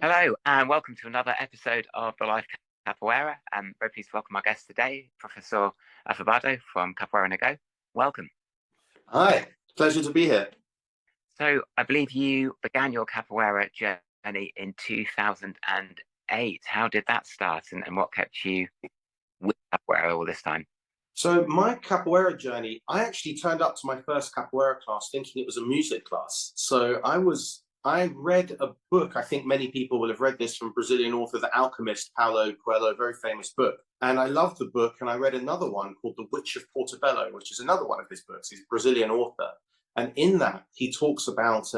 Hello, and welcome to another episode of the Life Capoeira. I'm very pleased to welcome our guest today, Professor Afobado from Capoeira Go. Welcome. Hi, pleasure to be here. So, I believe you began your Capoeira journey in 2008. How did that start, and what kept you with Capoeira all this time? So my capoeira journey, I actually turned up to my first capoeira class thinking it was a music class. I read a book, I think many people will have read this from Brazilian author The Alchemist, Paulo Coelho, very famous book. And I loved the book, and I read another one called The Witch of Portobello, which is another one of his books. He's a Brazilian author. And in that, he talks about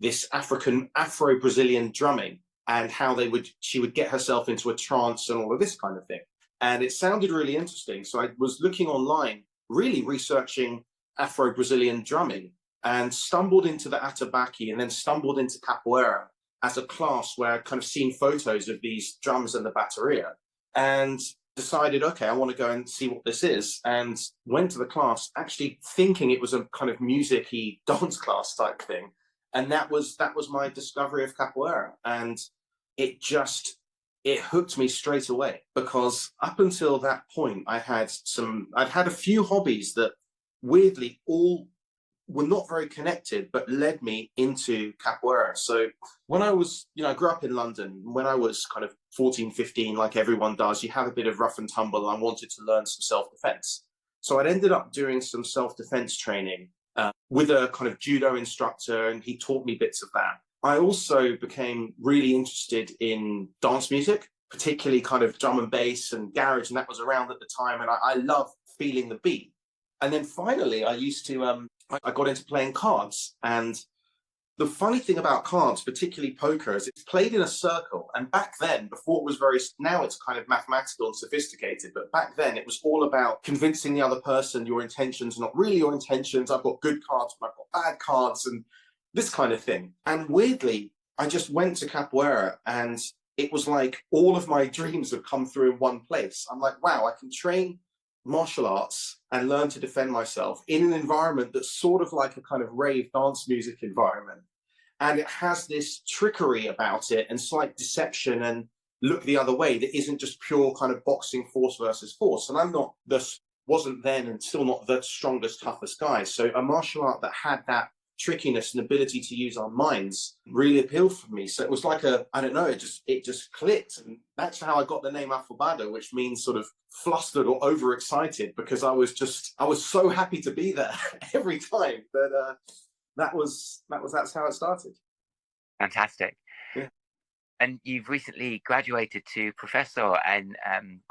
this Afro-Brazilian drumming and how she would get herself into a trance and all of this kind of thing. And it sounded really interesting. So I was looking online, really researching Afro-Brazilian drumming, and stumbled into the Atabaque and then stumbled into Capoeira as a class where I'd kind of seen photos of these drums and the bateria, and decided, okay, I want to go and see what this is, and went to the class actually thinking it was a kind of music-y dance class type thing. And that was my discovery of Capoeira. And it just it hooked me straight away, because up until that point I'd had a few hobbies that weirdly all were not very connected, but led me into capoeira. So when I was, I grew up in London. When I was kind of 14, 15, like everyone does, you have a bit of rough and tumble. I wanted to learn some self-defense. So I'd ended up doing some self-defense training with a kind of judo instructor, and he taught me bits of that. I also became really interested in dance music, particularly kind of drum and bass and garage, and that was around at the time, and I love feeling the beat. And then finally, I got into playing cards. And the funny thing about cards, particularly poker, is it's played in a circle. And back then, before it was now it's kind of mathematical and sophisticated, but back then it was all about convincing the other person your intentions are not really your intentions. I've got good cards, but I've got bad cards, and this kind of thing. And weirdly, I just went to capoeira, and it was like all of my dreams have come through in one place. I'm like, wow, I can train martial arts and learn to defend myself in an environment that's sort of like a kind of rave dance music environment. And it has this trickery about it and slight deception and look the other way that isn't just pure kind of boxing force versus force. And wasn't then and still not the strongest, toughest guy. So a martial art that had that trickiness and ability to use our minds really appealed for me. So it was like I don't know, it just clicked. And that's how I got the name Afobado, which means sort of flustered or overexcited, because I was so happy to be there every time. That that's how it started. Fantastic. Yeah. And you've recently graduated to Professor in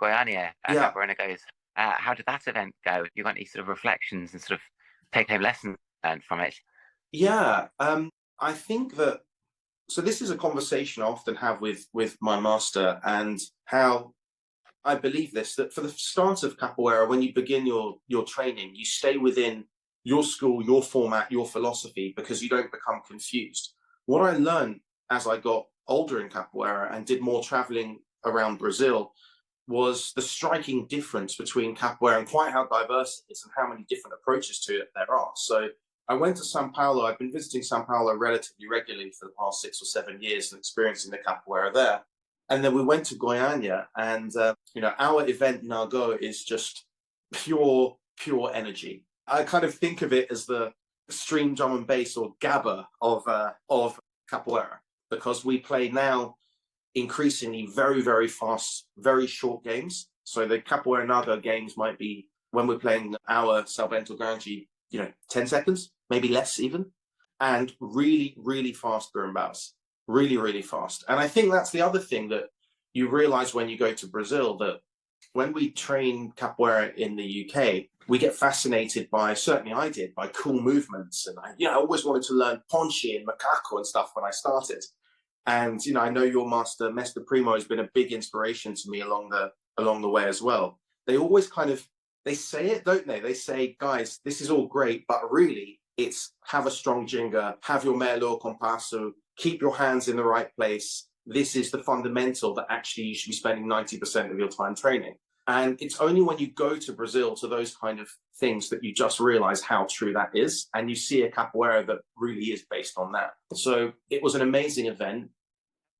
Goiânia, Yeah. Capoeira Goes. How did that event go? You got any sort of reflections and sort of take-home lessons learned from it? Yeah, I think that, so this is a conversation I often have with my master, and how I believe this, that for the start of capoeira, when you begin your training, you stay within your school, your format, your philosophy, because you don't become confused. What I learned as I got older in capoeira and did more traveling around Brazil was the striking difference between capoeira and quite how diverse it is and how many different approaches to it there are. So I went to Sao Paulo. I've been visiting Sao Paulo relatively regularly for the past 6 or 7 years and experiencing the capoeira there. And then we went to Goiânia, and our event Nago is just pure energy. I kind of think of it as the stream drum and bass, or gabba, of capoeira, because we play now increasingly very, very fast, very short games. So the capoeira Nago games might be, when we're playing our Salvento Grande, 10 seconds, maybe less even, and really, really fast gurumbas, really, really fast. And I think that's the other thing that you realize when you go to Brazil, that when we train capoeira in the UK, we get fascinated by, certainly I did, by cool movements. And I always wanted to learn ponche and macaco and stuff when I started. And, I know your master, Mestre Primo, has been a big inspiration to me along the way as well. They always they say it, don't they? They say, guys, this is all great, but really it's have a strong jinga, have your melhor compasso, keep your hands in the right place. This is the fundamental that actually you should be spending 90% of your time training. And it's only when you go to Brazil to those kind of things that you just realize how true that is. And you see a capoeira that really is based on that. So it was an amazing event.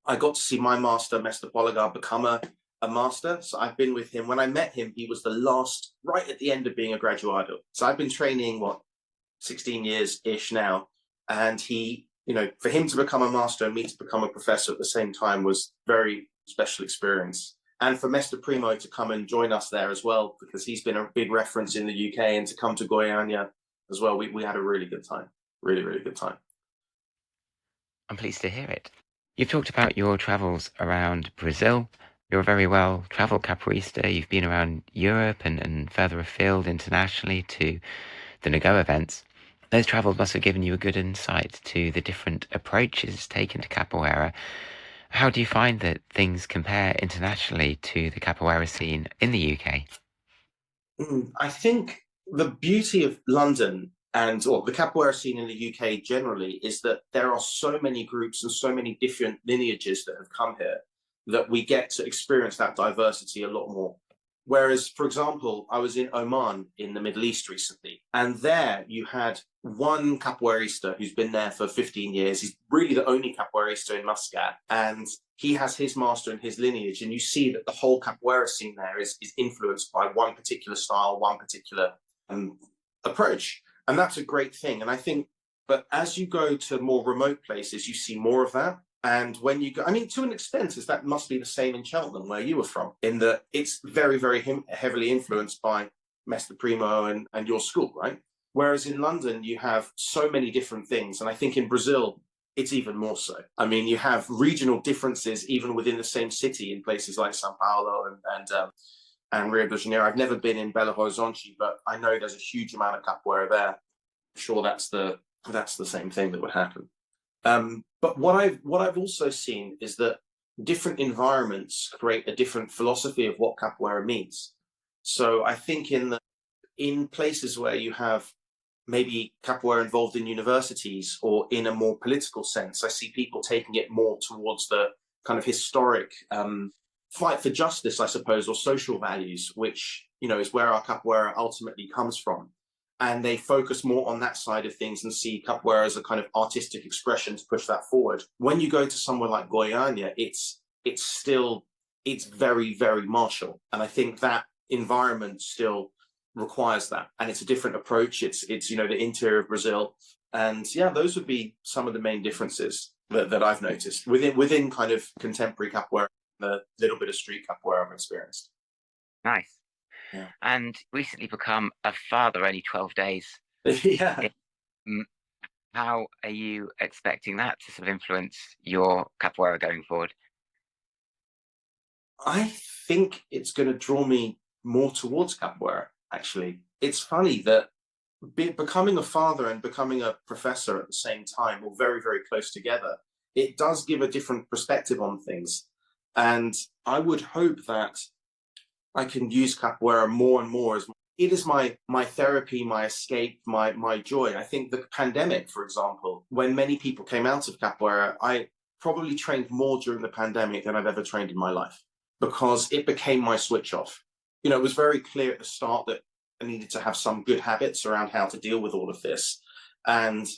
I got to see my master, Mr. Polygar, become a master. So I've been with him. When I met him, he was the last, right at the end of being a graduado. So I've been training, 16 years ish now. And he, for him to become a master and me to become a professor at the same time was very special experience. And for Mr. Primo to come and join us there as well, because he's been a big reference in the UK, and to come to Goiânia as well, we had a really good time. Really, really good time. I'm pleased to hear it. You've talked about your travels around Brazil. You're a very well-traveled capoeirista. You've been around Europe and further afield internationally to the Nago events. Those travels must have given you a good insight to the different approaches taken to capoeira. How do you find that things compare internationally to the capoeira scene in the UK? I think the beauty of London or the capoeira scene in the UK generally is that there are so many groups and so many different lineages that have come here that we get to experience that diversity a lot more. Whereas, for example, I was in Oman in the Middle East recently, and there you had one capoeirista who's been there for 15 years. He's really the only capoeirista in Muscat, and he has his master and his lineage. And you see that the whole capoeira scene there is influenced by one particular style, one particular approach. And that's a great thing. And I think, but as you go to more remote places, you see more of that. And when you go, I mean, to an extent, that must be the same in Cheltenham, where you were from, in that it's very, very heavily influenced by Mestre Primo and your school, right? Whereas in London, you have so many different things. And I think in Brazil, it's even more so. I mean, you have regional differences even within the same city in places like Sao Paulo and Rio de Janeiro. I've never been in Belo Horizonte, but I know there's a huge amount of capoeira there. I'm sure that's the same thing that would happen. But what I've also seen is that different environments create a different philosophy of what capoeira means. So I think in places where you have maybe capoeira involved in universities or in a more political sense, I see people taking it more towards the kind of historic fight for justice, I suppose, or social values, which is where our capoeira ultimately comes from. And they focus more on that side of things and see capoeira as a kind of artistic expression to push that forward. When you go to somewhere like Goiânia, it's very, very martial. And I think that environment still requires that. And it's a different approach. It's the interior of Brazil. And yeah, those would be some of the main differences that I've noticed within kind of contemporary capoeira, the little bit of street capoeira I've experienced. Nice. Yeah. And recently become a father, only 12 days. Yeah. How are you expecting that to sort of influence your capoeira going forward? I think it's going to draw me more towards capoeira, actually. It's funny that becoming a father and becoming a professor at the same time, or very, very close together, it does give a different perspective on things. And I would hope that I can use capoeira more and more as it is my therapy, my escape, my joy. I think the pandemic, for example, when many people came out of capoeira, I probably trained more during the pandemic than I've ever trained in my life, because it became my switch off. It was very clear at the start that I needed to have some good habits around how to deal with all of this. And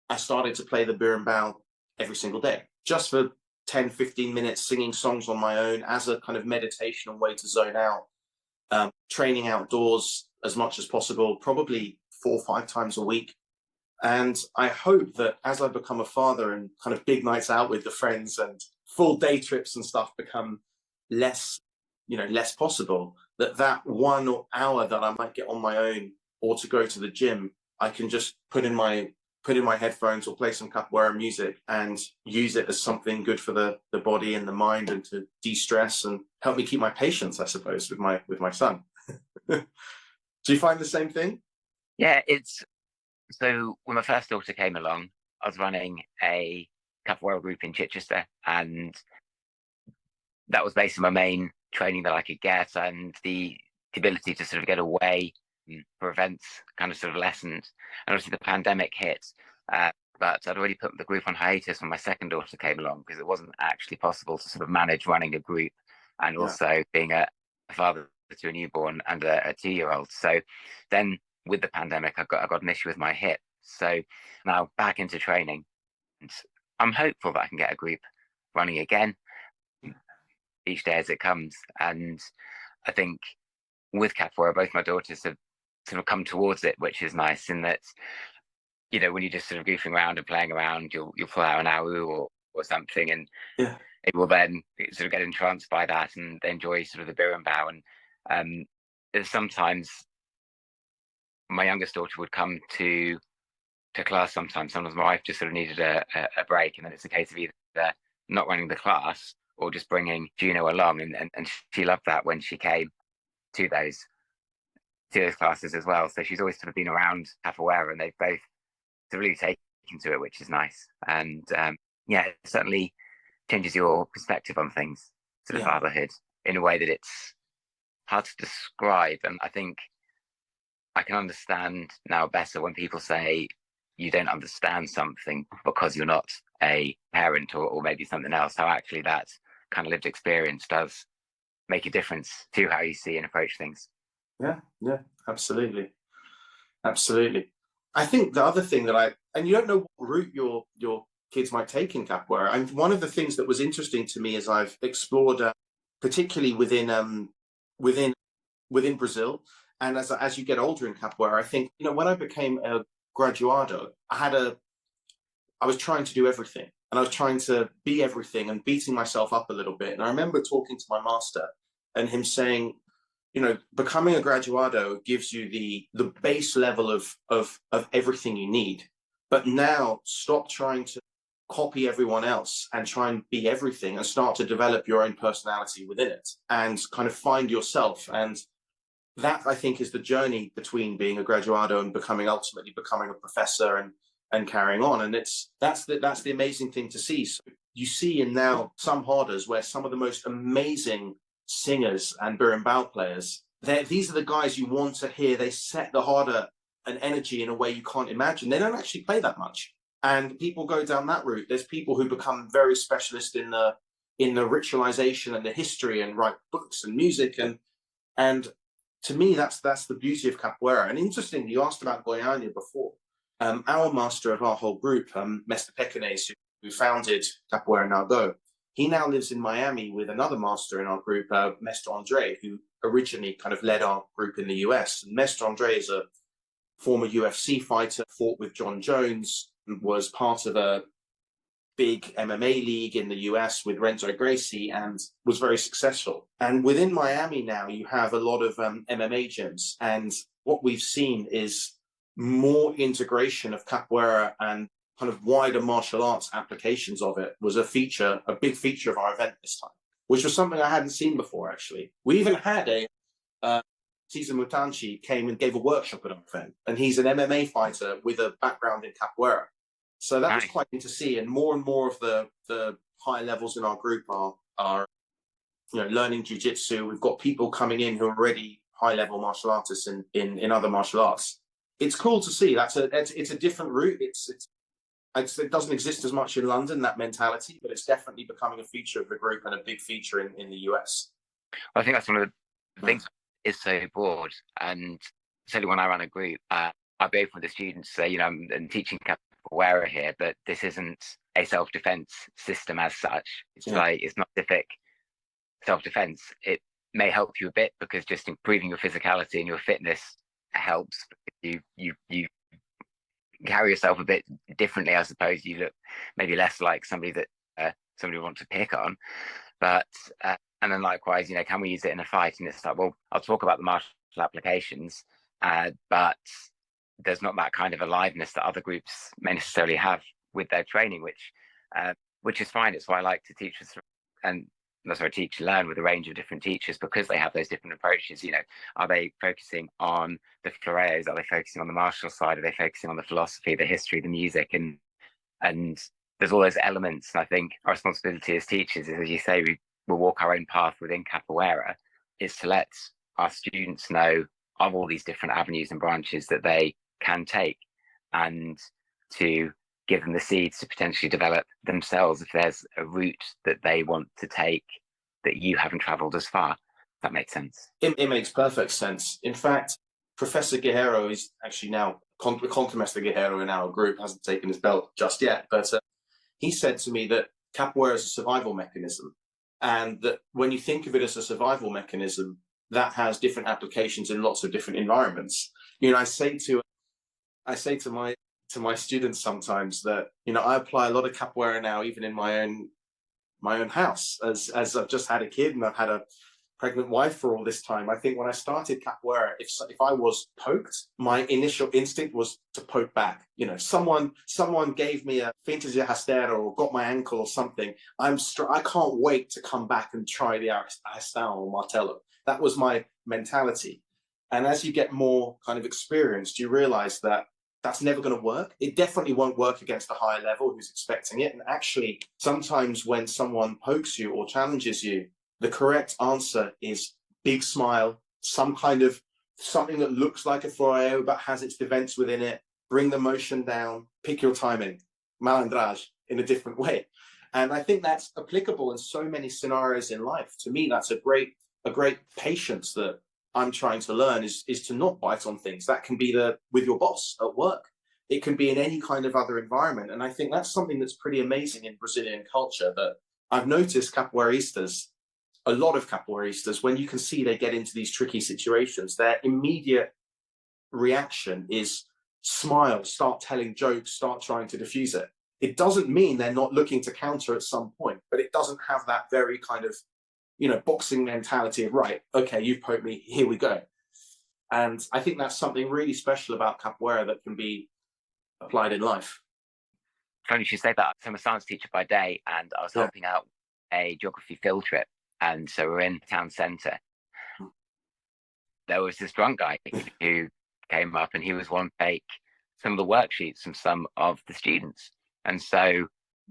I started to play the berimbau every single day, just for 10, 15 minutes, singing songs on my own as a kind of meditation and way to zone out. Training outdoors as much as possible, probably 4 or 5 times a week. And I hope that as I become a father and kind of big nights out with the friends and full day trips and stuff become less possible, that 1 hour that I might get on my own or to go to the gym, I can just put in my headphones or play some capoeira music and use it as something good for the body and the mind, and to de-stress and help me keep my patience, I suppose, with my son. Do you find the same thing? Yeah, so when my first daughter came along, I was running a capoeira group in Chichester, and that was basically my main training that I could get, and the ability to sort of get away for events kind of sort of lessened. And obviously the pandemic hit, but I'd already put the group on hiatus when my second daughter came along, because it wasn't actually possible to sort of manage running a group and also being a father to a newborn and a 2-year-old. So then with the pandemic, I got an issue with my hip. So now back into training. And I'm hopeful that I can get a group running again each day as it comes. And I think with capoeira, both my daughters have sort of come towards it, which is nice in that, when you're just sort of goofing around and playing around, you'll pull out an awu or something, and Yeah. it will then sort of get entranced by that, and they enjoy sort of the birimbau. And sometimes my youngest daughter would come to class sometimes my wife just sort of needed a break, and then it's a case of either not running the class or just bringing Juno along, and she loved that when she came to those classes as well. So she's always sort of been around capoeira, and they've both really taken to it, which is nice. And yeah, it certainly changes your perspective on things, sort of Yeah. fatherhood, in a way that it's hard to describe. And I think I can understand now better when people say you don't understand something because you're not a parent or maybe something else, how actually that kind of lived experience does make a difference to how you see and approach things. Yeah, yeah, absolutely. Absolutely. I think the other thing and you don't know what route your kids might take in capoeira. And one of the things that was interesting to me as I've explored, particularly within within Brazil, and as you get older in capoeira, I think when I became a graduado, I was trying to do everything, and I was trying to be everything and beating myself up a little bit. And I remember talking to my master and him saying, becoming a graduado gives you the base level of everything you need. But now stop trying to copy everyone else and try and be everything, and start to develop your own personality within it and kind of find yourself. And that, I think, is the journey between being a graduado and ultimately becoming a professor and carrying on. And that's the amazing thing to see. So you see in now some harders where some of the most amazing singers and berimbau players, these are the guys you want to hear. They set the harder and energy in a way you can't imagine. They don't actually play that much, and people go down that route. There's people who become very specialist in the ritualization and the history, and write books and music, and to me that's the beauty of capoeira. And interestingly, you asked about Goiânia before. Our master of our whole group, Mr. Pecanese, who founded Capoeira Now Go, he now lives in Miami with another master in our group, Mestre Andre, who originally kind of led our group in the US. And Mestre Andre is a former UFC fighter, fought with John Jones, and was part of a big MMA league in the US with Renzo Gracie, and was very successful. And within Miami now, you have a lot of MMA gyms. And what we've seen is more integration of capoeira and kind of wider martial arts applications of it was a big feature of our event this time, which was something I hadn't seen before, actually. We even had Cesar Mutanchi came and gave a workshop at our event, and he's an MMA fighter with a background in capoeira. So that was quite neat to see, and more of the high levels in our group are learning jiu-jitsu. We've got people coming in who are already high-level martial artists in other martial arts. It's cool to see. It's a different route. It doesn't exist as much in London, that mentality, but it's definitely becoming a feature of the group and a big feature in the US. I think that's one of the things is so broad. And certainly when I run a group, I'll be open with the students, say, I'm teaching capoeira here, but this isn't a self-defense system as such. It's it's not specific self-defense. It may help you a bit because just improving your physicality and your fitness helps. You carry yourself a bit differently. I suppose you look maybe less like somebody that somebody would want to pick on. But and then likewise, can we use it in a fight? And it's like, well, I'll talk about the martial applications, but there's not that kind of aliveness that other groups may necessarily have with their training, which is fine. It's why I like to teach and learn with a range of different teachers, because they have those different approaches. Are they focusing on the floreos? Are they focusing on the martial side? Are they focusing on the philosophy, the history, the music? And there's all those elements. And I think our responsibility as teachers is, as you say, we'll walk our own path within capoeira, is to let our students know of all these different avenues and branches that they can take, and to give them the seeds to potentially develop themselves if there's a route that they want to take that you haven't traveled as far. That makes sense. It makes perfect sense. In fact, Professor Guerrero is actually now Contramaster Guerrero in our group, hasn't taken his belt just yet, but he said to me that capoeira is a survival mechanism, and that when you think of it as a survival mechanism, that has different applications in lots of different environments. I say to my students sometimes that I apply a lot of capoeira now, even in my own house, as I've just had a kid and I've had a pregnant wife for all this time. I think when I started capoeira, if I was poked, my initial instinct was to poke back. Someone gave me a finta de rasteira or got my ankle or something. I can't wait to come back and try the arrastão or martello. That was my mentality. And as you get more kind of experienced, you realize that that's never going to work. It definitely won't work against a high level who's expecting it. And actually, sometimes when someone pokes you or challenges you, the correct answer is big smile, something that looks like a floreo but has its defense within it. Bring the motion down, pick your timing, malandrage in a different way. And I think that's applicable in so many scenarios in life. To me, that's a great patience that I'm trying to learn is to not bite on things. That can be with your boss at work. It can be in any kind of other environment. And I think that's something that's pretty amazing in Brazilian culture, that I've noticed capoeiristas, a lot of capoeiristas, when you can see they get into these tricky situations, their immediate reaction is smile, start telling jokes, start trying to diffuse it. It doesn't mean they're not looking to counter at some point, but it doesn't have that very kind of boxing mentality of, right, okay, you've poked me, here we go. And I think that's something really special about capoeira that can be applied in life. Funny you should say that. So I'm a science teacher by day, and I was helping out a geography field trip. And so we're in town centre. There was this drunk guy who came up, and he was wanting to take some of the worksheets from some of the students. And so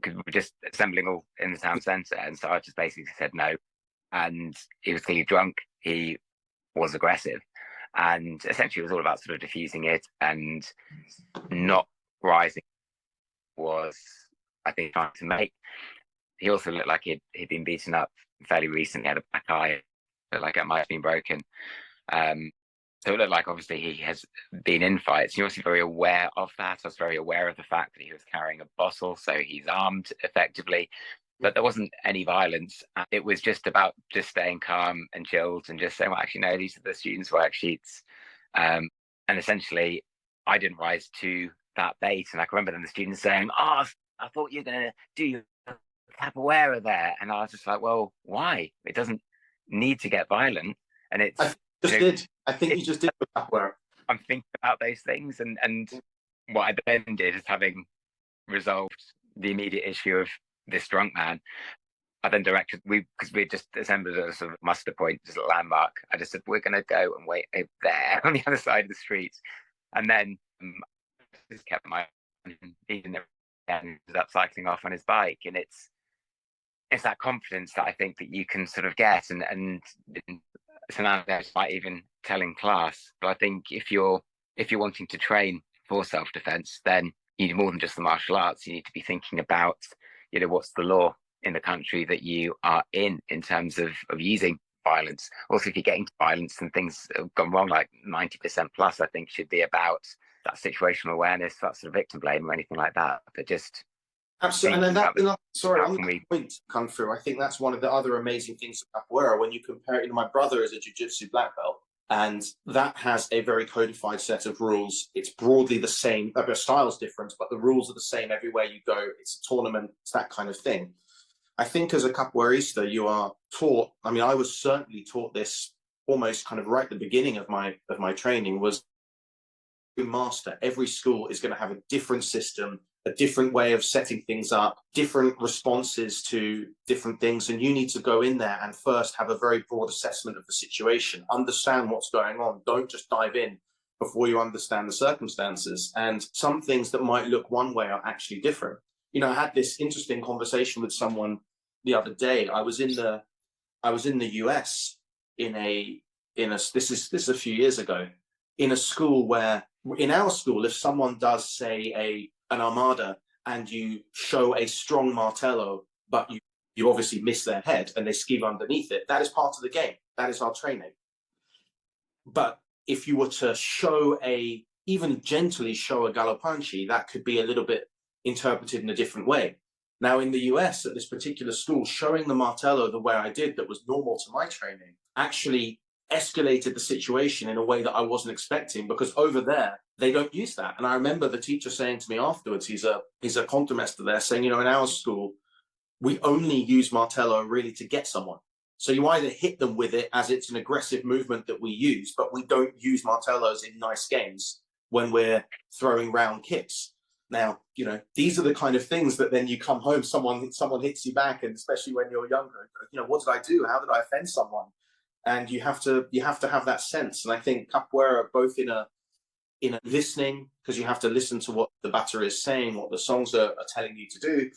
we're just assembling all in the town centre. And so I just basically said no. And he was clearly drunk. He was aggressive, and essentially it was all about sort of diffusing it and not rising. Was, I think, trying to make. He also looked like he'd been beaten up fairly recently. Had a black eye, looked like it might have been broken. So it looked like obviously he has been in fights. You're obviously very aware of that. I was very aware of the fact that he was carrying a bottle, so he's armed effectively. But there wasn't any violence. It was just about just staying calm and chilled and just saying, well, actually, no, these are the students' worksheets. And essentially, I didn't rise to that bait. And I can remember then the students saying, oh, I thought you were going to do your capoeira there. And I was just like, well, why? It doesn't need to get violent. And it's... I think you just did with capoeira. I'm thinking about those things. And what I then did is, having resolved the immediate issue of this drunk man, I then directed, because we just assembled a sort of muster point, just a landmark. I just said, we're going to go and wait over there on the other side of the street. And then just kept my, even and was up cycling off on his bike. And it's that confidence that I think that you can sort of get. And so now I might even tell in class, but I think if you're wanting to train for self-defense, then you need more than just the martial arts. You need to be thinking about, what's the law in the country that you are in terms of using violence. Also, if you're getting to violence and things have gone wrong, like 90% plus, I think should be about that situational awareness, that sort of victim blame or anything like that. But just absolutely. And then sorry, on the point come through. I think that's one of the other amazing things of capoeira when you compare it. My brother is a jiu-jitsu black belt, and that has a very codified set of rules. It's broadly the same. The style's different, but the rules are the same everywhere you go. It's a tournament. It's that kind of thing. I think as a capoeirista, you are taught. I mean, I was certainly taught this almost kind of right at the beginning of my training. Was master. Every school is going to have a different system, a different way of setting things up, different responses to different things. And you need to go in there and first have a very broad assessment of the situation, understand what's going on. Don't just dive in before you understand the circumstances. And some things that might look one way are actually different. I had this interesting conversation with someone the other day. I was in the US this is a few years ago, in a school where, in our school, if someone does say an armada and you show a strong martello, but you obviously miss their head and they skive underneath it, that is part of the game. That is our training. But if you were to even gently show a galopanchi, that could be a little bit interpreted in a different way. Now, in the US, at this particular school, showing the martello the way I did, that was normal to my training, actually escalated the situation in a way that I wasn't expecting, because over there, they don't use that. And I remember the teacher saying to me afterwards, he's a contourmaster there, saying, in our school, we only use martello really to get someone. So you either hit them with it as it's an aggressive movement that we use, but we don't use martellos in nice games when we're throwing round kicks. Now, these are the kind of things that then you come home, someone hits you back, and especially when you're younger, what did I do? How did I offend someone? And you have to have that sense. And I think capoeira, both in a listening, because you have to listen to what the batter is saying, what the songs are telling you to do,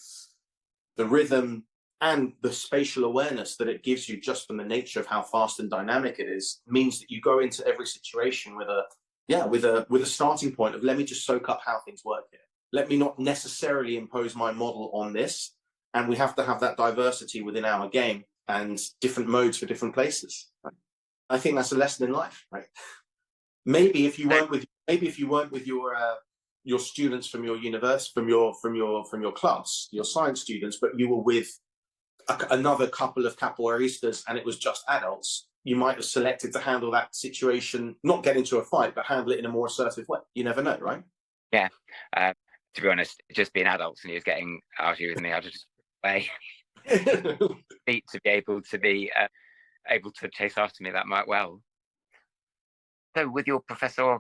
the rhythm, and the spatial awareness that it gives you just from the nature of how fast and dynamic it is, means that you go into every situation with a starting point of, let me just soak up how things work here. Let me not necessarily impose my model on this. And we have to have that diversity within our game and different modes for different places. Right? I think that's a lesson in life, right? Maybe if you weren't with your students from your university, from your class, your science students, but you were with another couple of capoeiristas and it was just adults, you might have selected to handle that situation, not get into a fight, but handle it in a more assertive way. You never know, right? Yeah. To be honest, just being adults and he was getting argue with me, I just way to be able to chase after me that might well. So with your professor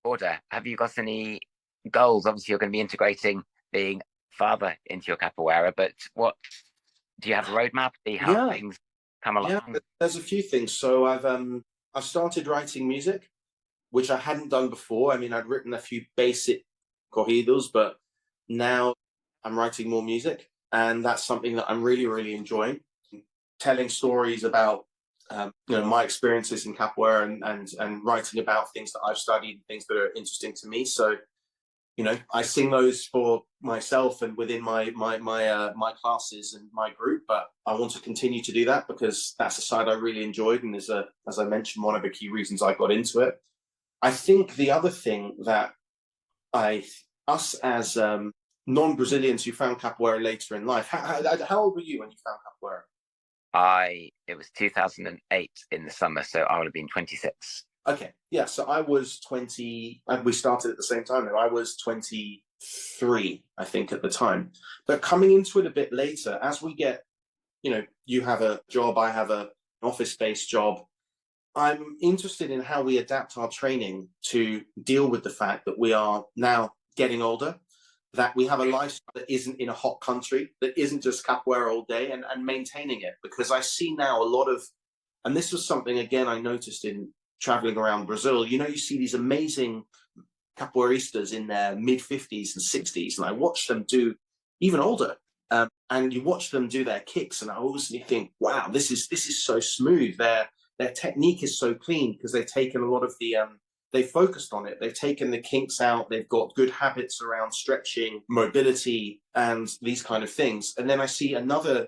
order, have you got any goals? Obviously, you're going to be integrating being father into your capoeira, but what do you have a roadmap? See how things come along? Yeah, there's a few things. So I've started writing music, which I hadn't done before. I mean, I'd written a few basic corridos, but now I'm writing more music, and that's something that I'm really, really enjoying. Telling stories about my experiences in capoeira and writing about things that I've studied, things that are interesting to me. So I sing those for myself and within my classes and my group, but I want to continue to do that because that's a side I really enjoyed, and as I mentioned, one of the key reasons I got into it. I think the other thing that us as non-Brazilians who found capoeira later in life, how old were you when you found capoeira? It was 2008 in the summer, so I would have been 26. Okay, yeah, so I was 20, and we started at the same time. I was 23, I think, at the time. But coming into it a bit later, as we get, you have a job, I have an office-based job, I'm interested in how we adapt our training to deal with the fact that we are now getting older, that we have a lifestyle that isn't in a hot country, that isn't just capoeira all day, and maintaining it. Because I see now a lot of, and this was something, again, I noticed in traveling around Brazil, you see these amazing capoeiristas in their mid-50s and 60s, and I watch them do, even older, and you watch them do their kicks, and I always think, wow, this is so smooth. Their technique is so clean because they've taken a lot of the they focused on it. They've taken the kinks out. They've got good habits around stretching, mobility, and these kind of things. And then I see another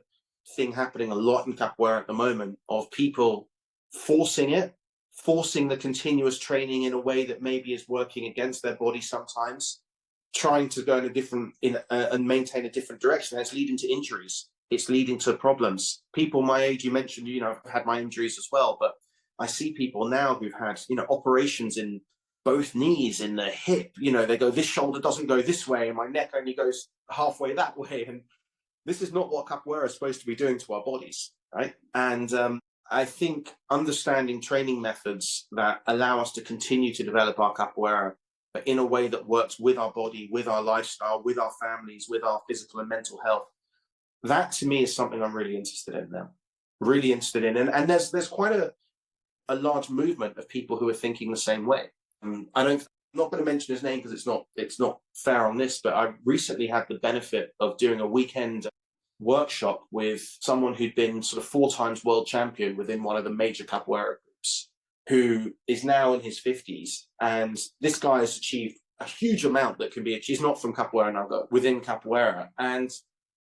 thing happening a lot in capoeira at the moment of people forcing the continuous training in a way that maybe is working against their body sometimes, trying to go in a different and maintain a different direction. That's leading to injuries. It's leading to problems. People my age, you mentioned, I've had my injuries as well, but I see people now who've had, operations in both knees, in the hip, they go, this shoulder doesn't go this way, and my neck only goes halfway that way. And this is not what capoeira is supposed to be doing to our bodies, right? And I think understanding training methods that allow us to continue to develop our capoeira, but in a way that works with our body, with our lifestyle, with our families, with our physical and mental health, that to me is something I'm really interested in now. Really interested in. And there's quite a large movement of people who are thinking the same way. I'm not going to mention his name because it's not fair on this, but I recently had the benefit of doing a weekend workshop with someone who'd been sort of 4 times world champion within one of the major capoeira groups, who is now in his 50s. And this guy has achieved a huge amount that can be achieved. He's not from capoeira now, but within capoeira. And,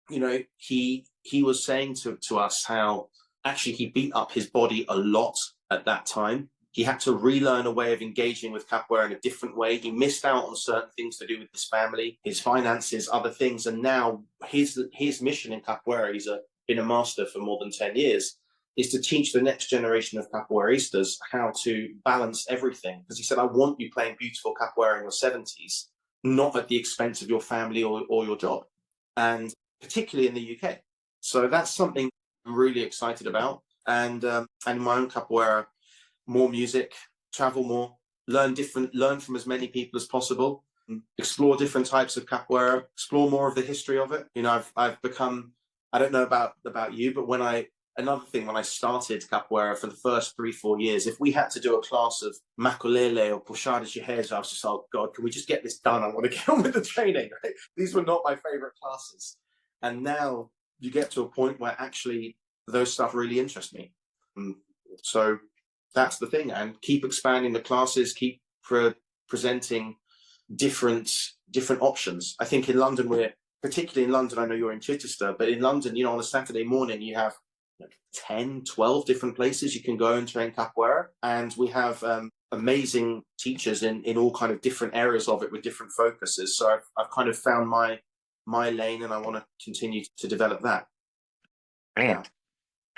he was saying to us how actually he beat up his body a lot at that time, He had to relearn a way of engaging with capoeira in a different way. He missed out on certain things to do with his family, his finances, other things. And now his mission in capoeira, he's been a master for more than 10 years, is to teach the next generation of capoeiristas how to balance everything. Because he said, I want you playing beautiful capoeira in your 70s, not at the expense of your family or your job, and particularly in the UK. So that's something I'm really excited about. And in my own capoeira, more music, travel more, learn from as many people as possible, explore different types of capoeira, explore more of the history of it. You know, I've become, I don't know about you, but when I started capoeira for the first 3-4 years, if we had to do a class of maculele or puxada de reis, I was just, oh God, can we just get this done? I want to get on with the training. Right? These were not my favorite classes. And now you get to a point where actually those stuff really interest me. So that's the thing, and keep expanding the classes, keep presenting different options. I think in London, particularly in London, I know you're in Chichester, but in London, you know, on a Saturday morning, you have 10, 12 different places you can go and train capoeira. And we have amazing teachers in all kind of different areas of it with different focuses. So I've kind of found my lane, and I want to continue to develop that. Brilliant. Yeah.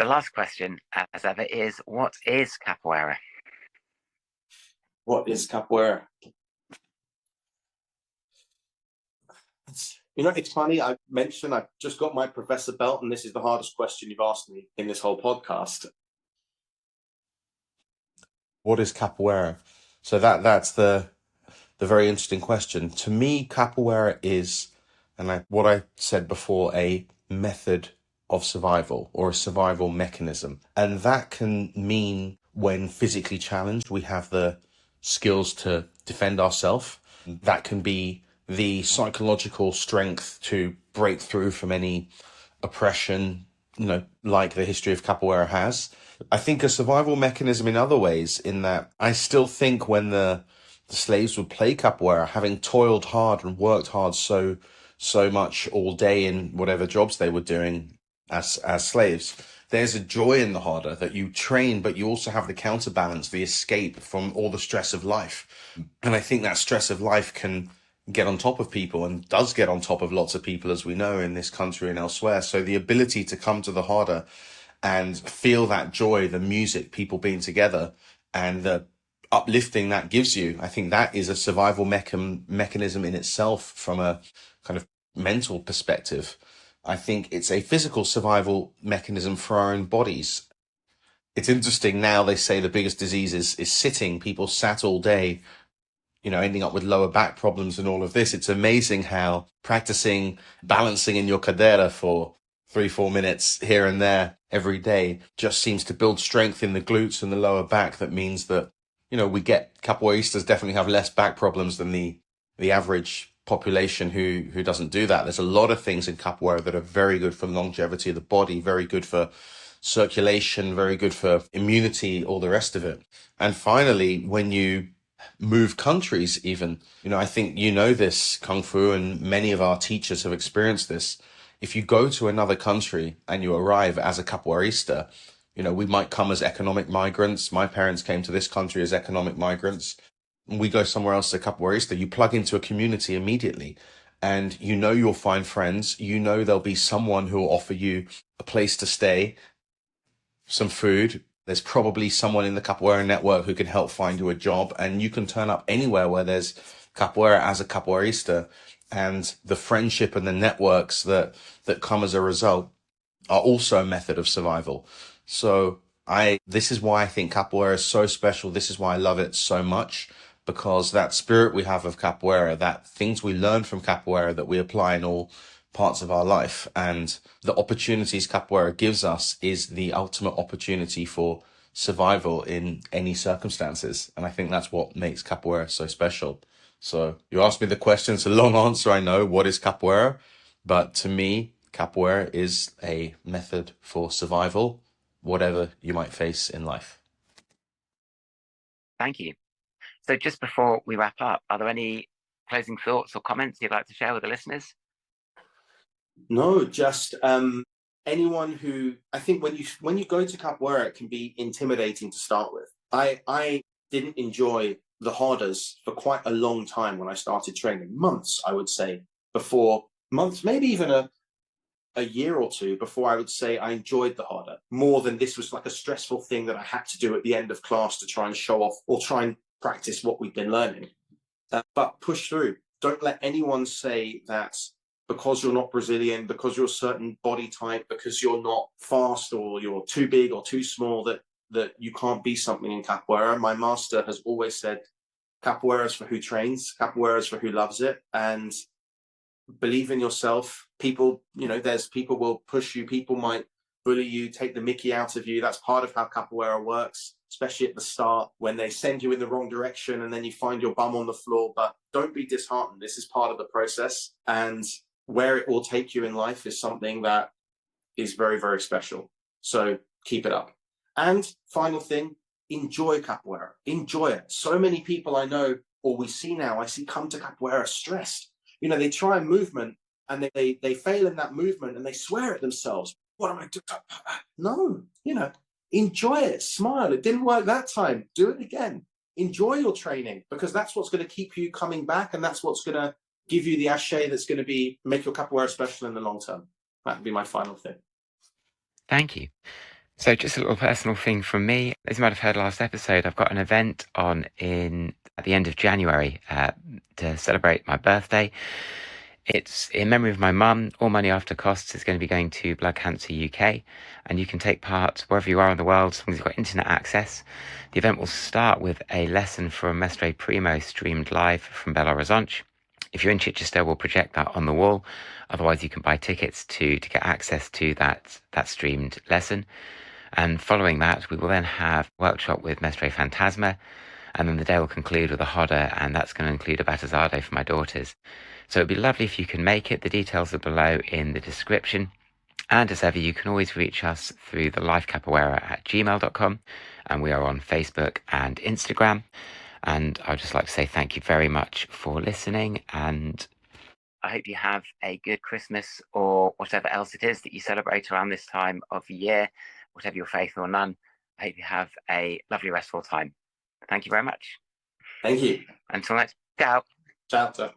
The last question, as ever, is what is capoeira? What is capoeira? You know, it's funny, I mentioned I've just got my professor belt, and this is the hardest question you've asked me in this whole podcast. What is capoeira? So that's the very interesting question. To me, capoeira is, what I said before, a method of survival or a survival mechanism. And that can mean when physically challenged, we have the skills to defend ourselves. That can be the psychological strength to break through from any oppression, you know, like the history of capoeira has. I think a survival mechanism in other ways, in that I still think when the slaves would play capoeira, having toiled hard and worked hard so much all day in whatever jobs they were doing as slaves, there's a joy in the harder that you train, but you also have the counterbalance, the escape from all the stress of life. And I think that stress of life can get on top of people, and does get on top of lots of people, as we know, in this country and elsewhere. So the ability to come to the harder and feel that joy, the music, people being together, and the uplifting that gives you, I think that is a survival mechanism in itself from a kind of mental perspective. I think it's a physical survival mechanism for our own bodies. It's interesting now, they say the biggest disease is sitting. People sat all day, you know, ending up with lower back problems and all of this. It's amazing how practicing balancing in your cadeira for 3-4 minutes here and there every day just seems to build strength in the glutes and the lower back. That means that, you know, capoeiristas definitely have less back problems than the average population who doesn't do that. There's a lot of things in capoeira that are very good for longevity of the body, very good for circulation, very good for immunity, all the rest of it. And finally, when you move countries even, you know, I think you know this, Kung Fu, and many of our teachers have experienced this. If you go to another country and you arrive as a capoeirista, you know, we might come as economic migrants. My parents came to this country as economic migrants. We go somewhere else as a capoeirista, you plug into a community immediately, and you know you'll find friends. You know there'll be someone who will offer you a place to stay, some food. There's probably someone in the capoeira network who can help find you a job, and you can turn up anywhere where there's capoeira as a capoeirista, and the friendship and the networks that come as a result are also a method of survival. So this is why I think capoeira is so special. This is why I love it so much, because that spirit we have of capoeira, that things we learn from capoeira that we apply in all parts of our life, and the opportunities capoeira gives us is the ultimate opportunity for survival in any circumstances. And I think that's what makes capoeira so special. So you asked me the question, it's a long answer, I know. What is capoeira? But to me, capoeira is a method for survival, whatever you might face in life. Thank you. So just before we wrap up, are there any closing thoughts or comments you'd like to share with the listeners? No, just anyone who, I think when you go to capoeira, it can be intimidating to start with. I didn't enjoy the harders for quite a long time when I started training. Months, I would say, before months, maybe even a year or two before I would say I enjoyed the harder more than this was like a stressful thing that I had to do at the end of class to try and show off or try and practice what we've been learning. But push through. Don't let anyone say that because you're not Brazilian, because you're a certain body type, because you're not fast or you're too big or too small, that you can't be something in capoeira. My master has always said, capoeira is for who trains, capoeira is for who loves it, and believe in yourself. People, there's people will push you, people might bully you, take the mickey out of you. That's part of how capoeira works, especially at the start when they send you in the wrong direction and then you find your bum on the floor. But don't be disheartened. This is part of the process, and where it will take you in life is something that is very, very special. So keep it up. And final thing, enjoy capoeira. Enjoy it. So many people I know, or we see now, I see come to capoeira stressed. They try a movement and they fail in that movement and they swear at themselves. What am I doing? No, enjoy it. Smile. It didn't work that time. Do it again. Enjoy your training, because that's what's going to keep you coming back, and that's what's going to give you the ashe that's going to make your capoeira special in the long term. That would be my final thing. Thank you. So just a little personal thing from me. As you might have heard last episode, I've got an event on at the end of January to celebrate my birthday. It's in memory of my mum. All money after costs is going to be going to Blood Cancer UK, and you can take part wherever you are in the world as long as you've got internet access. The event will start with a lesson from Mestre Primo streamed live from Belo Horizonte. If you're in Chichester, we'll project that on the wall. Otherwise, you can buy tickets to get access to that streamed lesson. And following that, we will then have a workshop with Mestre Fantasma, and then the day will conclude with a Hodder, and that's going to include a Batizado for my daughters. So it'd be lovely if you can make it. The details are below in the description. And as ever, you can always reach us through the lifecapoeira@gmail.com, and we are on Facebook and Instagram. And I'd just like to say thank you very much for listening, and I hope you have a good Christmas or whatever else it is that you celebrate around this time of the year, whatever your faith or none. I hope you have a lovely restful time. Thank you very much. Thank you. Until next. Ciao. Ciao.